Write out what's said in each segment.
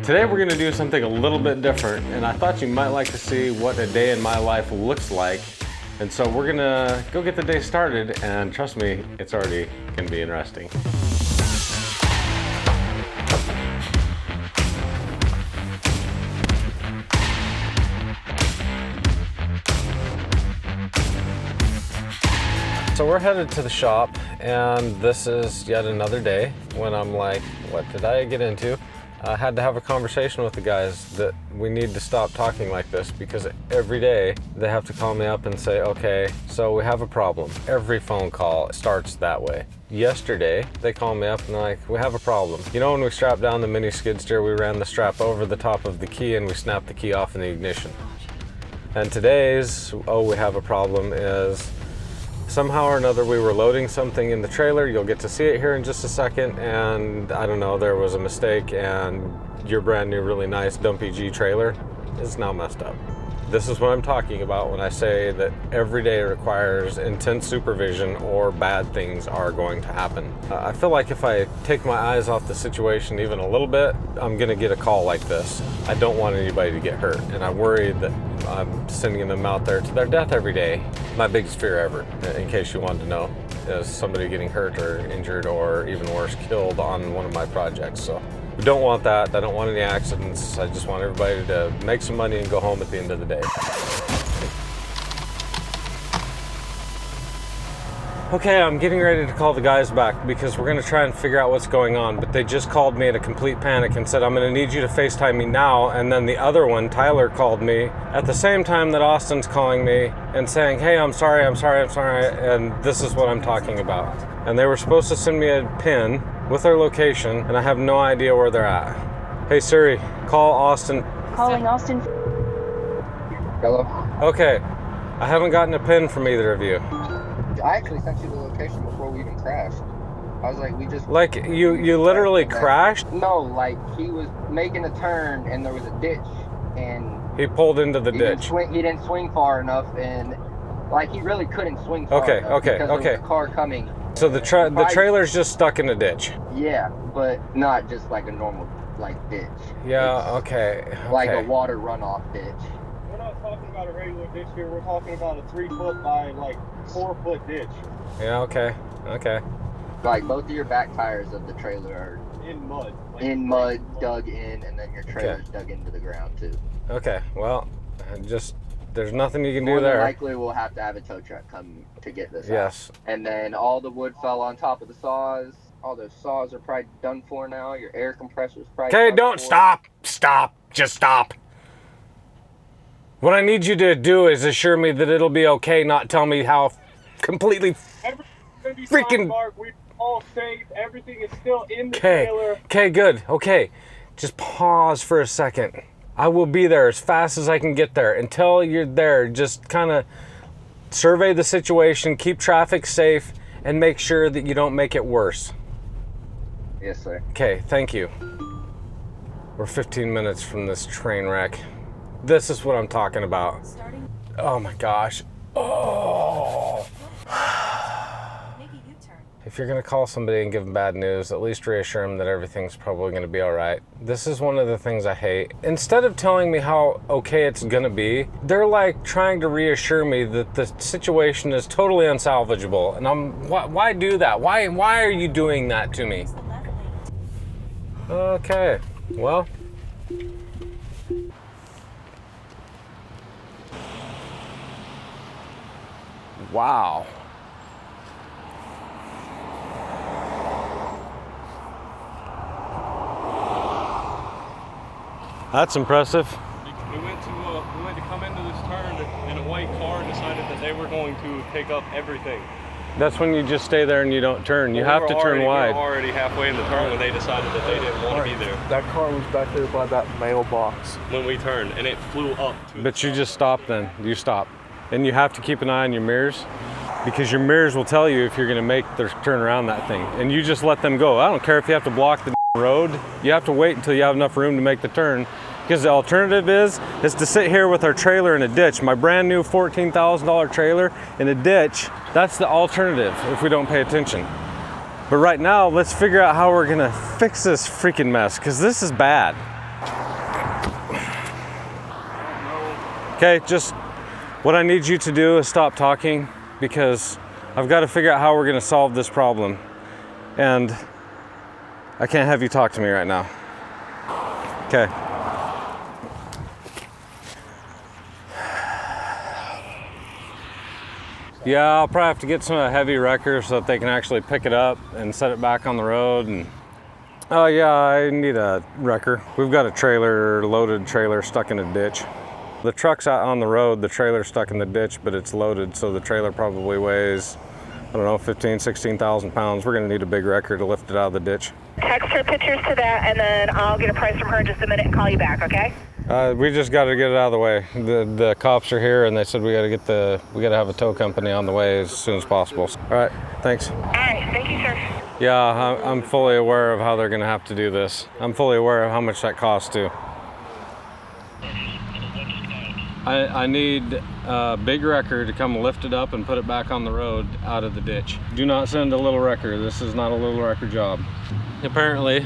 Today we're gonna do something a little bit different, and I thought you might like to see what a day in my life looks like. And so we're gonna go get the day started, and trust me, it's already gonna be interesting. So we're headed to the shop, and this is yet another day when I'm like, what did I get into? I had to have a conversation with the guys that we need to stop talking like this, because every day they have to call me up and say, okay, so we have a problem. Every phone call starts that way. Yesterday, they called me up and they're like, we have a problem. You know, when we strapped down the mini skid steer, we ran the strap over the top of the key and we snapped the key off in the ignition. And today's, oh, we have a problem is, somehow or another, we were loading something in the trailer. You'll get to see it here in just a second. And I don't know, there was a mistake, and your brand new, really nice Dumpy G trailer is now messed up. This is what I'm talking about when I say that every day requires intense supervision or bad things are going to happen. I feel like if I take my eyes off the situation even a little bit, I'm gonna get a call like this. I don't want anybody to get hurt, and I worry that I'm sending them out there to their death every day. My biggest fear ever, in case you wanted to know, is somebody getting hurt or injured or even worse, killed on one of my projects. So we don't want that. I don't want any accidents. I just want everybody to make some money and go home at the end of the day. Okay, I'm getting ready to call the guys back because we're gonna try and figure out what's going on, but they just called me in a complete panic and said, I'm gonna need you to FaceTime me now. And then the other one, Tyler, called me at the same time that Austin's calling me and saying, hey, I'm sorry, and this is what I'm talking about. And they were supposed to send me a pin with their location, and I have no idea where they're at. Hey Siri, call Austin. Calling Austin. Hello? Okay, I haven't gotten a pin from either of you. I actually sent you the location before we even crashed. I was like, we just... Like, you literally crashed? No, like, he was making a turn and there was a ditch, and... He pulled into the ditch. He didn't swing far enough, and, like, he really couldn't swing far enough because there was a car coming. So the trailer's just stuck in a ditch? Yeah, but not just like a normal, like, ditch. Yeah, okay. Like a water runoff ditch. We're not talking about a regular ditch here. We're talking about a 3-foot by like 4-foot ditch. Yeah, okay. Like both of your back tires of the trailer are in mud. Like in mud, dug in, and then your trailer's dug into the ground too. Okay, well, there's nothing you can do More than there. likely we'll have to have a tow truck come to get this Yes. out. And then all the wood fell on top of the saws. All those saws are probably done for now. Your air compressor's probably Okay, done don't for. stop. Just stop. What I need you to do is assure me that it'll be okay, not tell me how completely everything's gonna be freaking... fine, Mark. We're all safe. Everything is still in the trailer. Okay, good. Okay, just pause for a second. I will be there as fast as I can get there. Until you're there, just kind of survey the situation, keep traffic safe, and make sure that you don't make it worse. Yes, sir. Okay, thank you. We're 15 minutes from this train wreck. This is what I'm talking about. Oh my gosh. Oh. If you're gonna call somebody and give them bad news, at least reassure them that everything's probably gonna be all right. This is one of the things I hate. Instead of telling me how okay it's gonna be, they're like trying to reassure me that the situation is totally unsalvageable. And why do that? Why are you doing that to me? Okay, well. Wow. That's impressive. We went to come into this turn, and a white car decided that they were going to pick up everything. That's when you just stay there and you don't turn. You have to turn wide. We were already halfway in the turn when they decided that they didn't want to be there. That car was back there by that mailbox. When we turned, and it flew up. But you just stop then. You stop. And you have to keep an eye on your mirrors, because your mirrors will tell you if you're going to make the turn around that thing. And you just let them go. I don't care if you have to block the road. You have to wait until you have enough room to make the turn. Because the alternative is to sit here with our trailer in a ditch. My brand new $14,000 trailer in a ditch. That's the alternative if we don't pay attention. But right now, let's figure out how we're gonna fix this freaking mess, because this is bad. Okay, just what I need you to do is stop talking because I've got to figure out how we're going to solve this problem. And I can't have you talk to me right now. Okay. Yeah, I'll probably have to get some heavy wreckers so that they can actually pick it up and set it back on the road. And oh yeah, I need a wrecker. We've got a trailer, loaded trailer stuck in a ditch. The truck's out on the road, the trailer's stuck in the ditch, but it's loaded, so the trailer probably weighs, I don't know, 15, 16,000 pounds. We're gonna need a big wrecker to lift it out of the ditch. Text her pictures to that, and then I'll get a price from her in just a minute and call you back, okay? We just got to get it out of the way. The cops are here, and they said we got to have a tow company on the way as soon as possible. All right, thanks. All right, thank you, sir. Yeah, I'm fully aware of how they're gonna have to do this. I'm fully aware of how much that costs too. I need a big wrecker to come lift it up and put it back on the road out of the ditch. Do not send a little wrecker. This is not a little wrecker job. Apparently,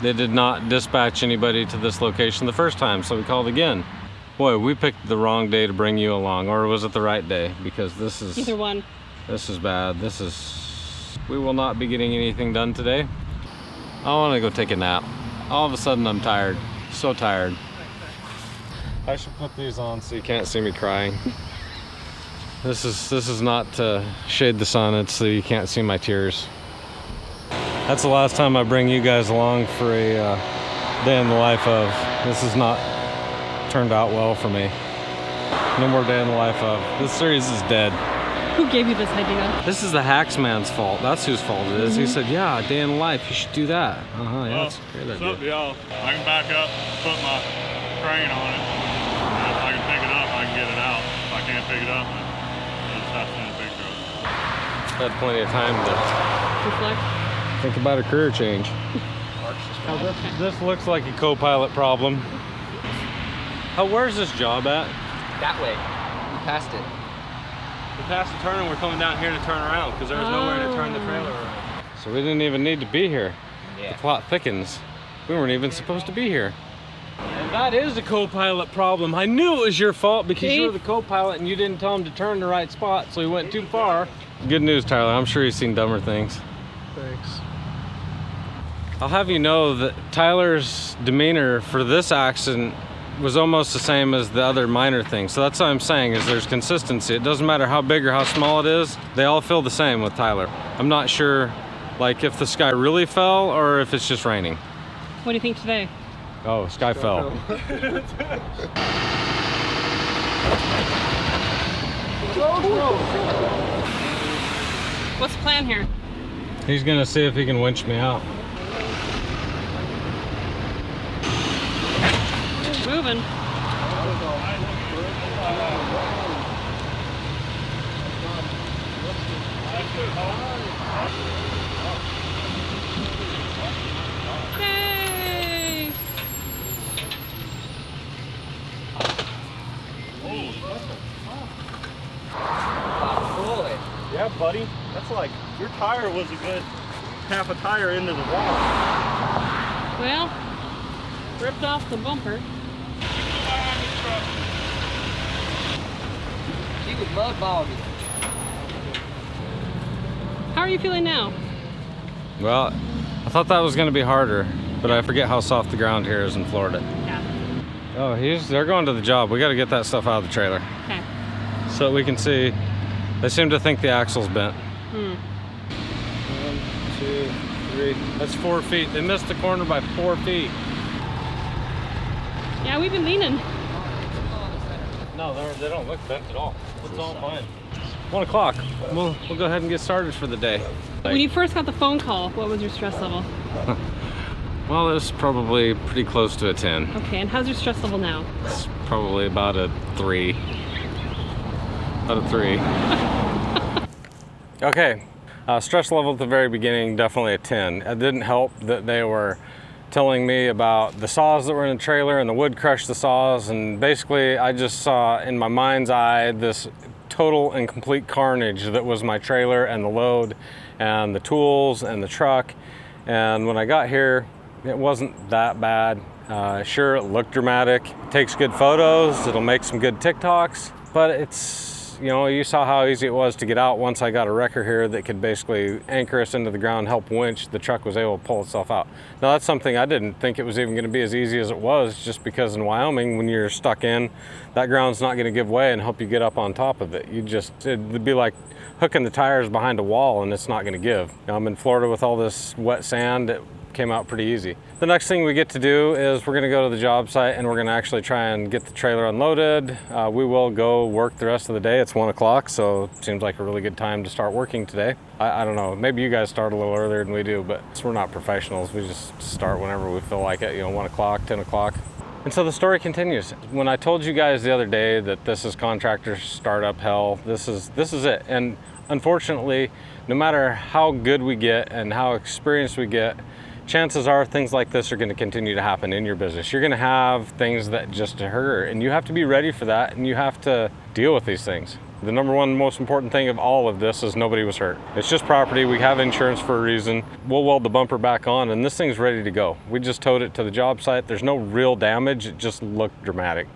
they did not dispatch anybody to this location the first time, so we called again. Boy, we picked the wrong day to bring you along, or was it the right day? Because this is... Either one. This is bad. We will not be getting anything done today. I want to go take a nap. All of a sudden, I'm tired. So tired. I should put these on so you can't see me crying. This is not to shade the sun, it's so you can't see my tears. That's the last time I bring you guys along for a day in the life of. This has not turned out well for me. No more day in the life of. This series is dead. Who gave you this idea? This is the Hacksman's fault. That's whose fault it is. He said, yeah, day in the life, you should do that. Yeah, that's a great idea. What's up, y'all? I can back up, put my crane on it. And if I can pick it up, I can get it out. If I can't pick it up, then I'll just have to send a big truck. Had plenty of time to Reflect. think about a career change. This looks like a co-pilot problem. Where's this job at? That way. We passed it. We passed the turn and we're coming down here to turn around because there was nowhere to turn the trailer around. So we didn't even need to be here. Yeah. The plot thickens. We weren't even supposed to be here. And that is a co-pilot problem. I knew it was your fault because you were the co-pilot and you didn't tell him to turn the right spot, so he went too far. Good news, Tyler. I'm sure he's seen dumber things. Thanks. I'll have you know that Tyler's demeanor for this accident was almost the same as the other minor things. So that's what I'm saying, is there's consistency. It doesn't matter how big or how small it is, they all feel the same with Tyler. I'm not sure like if the sky really fell or if it's just raining. What do you think today? Oh, sky fell. What's the plan here? He's gonna see if he can winch me out. Moving. Yay! Yeah, buddy. That's like, your tire was a good half a tire into the wall. Well, ripped off the bumper. She was mud bogging. How are you feeling now? Well, I thought that was gonna be harder, but I forget how soft the ground here is in Florida. Yeah. Oh, they're going to the job. We gotta get that stuff out of the trailer. Okay. So that we can see. They seem to think the axle's bent. 1, 2, 3. That's 4 feet. They missed the corner by 4 feet. Yeah, we've been leaning. No, they don't look bent at all. It's all fine. 1 o'clock. We'll go ahead and get started for the day. When you first got the phone call, what was your stress level? Well, it was probably pretty close to a 10. Okay, and how's your stress level now? It's probably about a 3. About a 3. Okay, stress level at the very beginning, definitely a 10. It didn't help that they were telling me about the saws that were in the trailer and the wood crushed the saws, and basically I just saw in my mind's eye this total and complete carnage that was my trailer and the load and the tools and the truck. And when I got here, it wasn't that bad. Sure, it looked dramatic, takes good photos, it'll make some good TikToks, but it's, you know, you saw how easy it was to get out once I got a wrecker here that could basically anchor us into the ground, help winch. The truck was able to pull itself out. Now that's something I didn't think it was even gonna be as easy as it was, just because in Wyoming, when you're stuck in, that ground's not gonna give way and help you get up on top of it. It'd be like hooking the tires behind a wall and it's not gonna give. Now, I'm in Florida with all this wet sand. It came out pretty easy. The next thing we get to do is we're gonna go to the job site and we're gonna actually try and get the trailer unloaded. We will go work the rest of the day. It's 1 o'clock, so it seems like a really good time to start working today. I don't know, maybe you guys start a little earlier than we do, but we're not professionals. We just start whenever we feel like it, you know, 1 o'clock, 10 o'clock. And so the story continues. When I told you guys the other day that this is contractor startup hell, this is it. And unfortunately, no matter how good we get and how experienced we get, chances are things like this are going to continue to happen in your business. You're going to have things that just hurt, and you have to be ready for that, and you have to deal with these things. The number one most important thing of all of this is nobody was hurt. It's just property. We have insurance for a reason. We'll weld the bumper back on, and this thing's ready to go. We just towed it to the job site. There's no real damage. It just looked dramatic.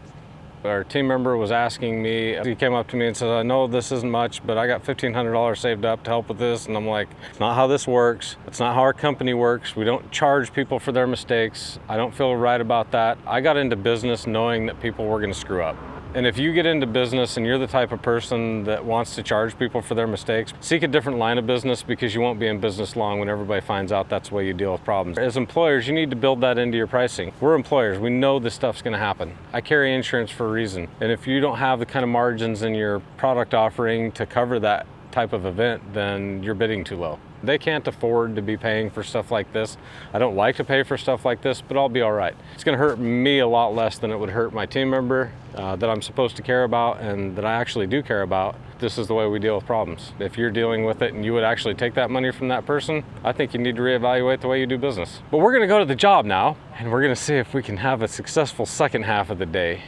Our team member was asking me, he came up to me and said, I know this isn't much, but I got $1,500 saved up to help with this. And I'm like, it's not how this works. It's not how our company works. We don't charge people for their mistakes. I don't feel right about that. I got into business knowing that people were gonna screw up. And if you get into business and you're the type of person that wants to charge people for their mistakes, seek a different line of business, because you won't be in business long when everybody finds out that's the way you deal with problems. As employers, you need to build that into your pricing. We're employers, we know this stuff's gonna happen. I carry insurance for a reason. And if you don't have the kind of margins in your product offering to cover that type of event, then you're bidding too low. They can't afford to be paying for stuff like this. I don't like to pay for stuff like this, but I'll be all right. It's gonna hurt me a lot less than it would hurt my team member that I'm supposed to care about and that I actually do care about. This is the way we deal with problems. If you're dealing with it and you would actually take that money from that person, I think you need to reevaluate the way you do business. But we're gonna go to the job now, and we're gonna see if we can have a successful second half of the day.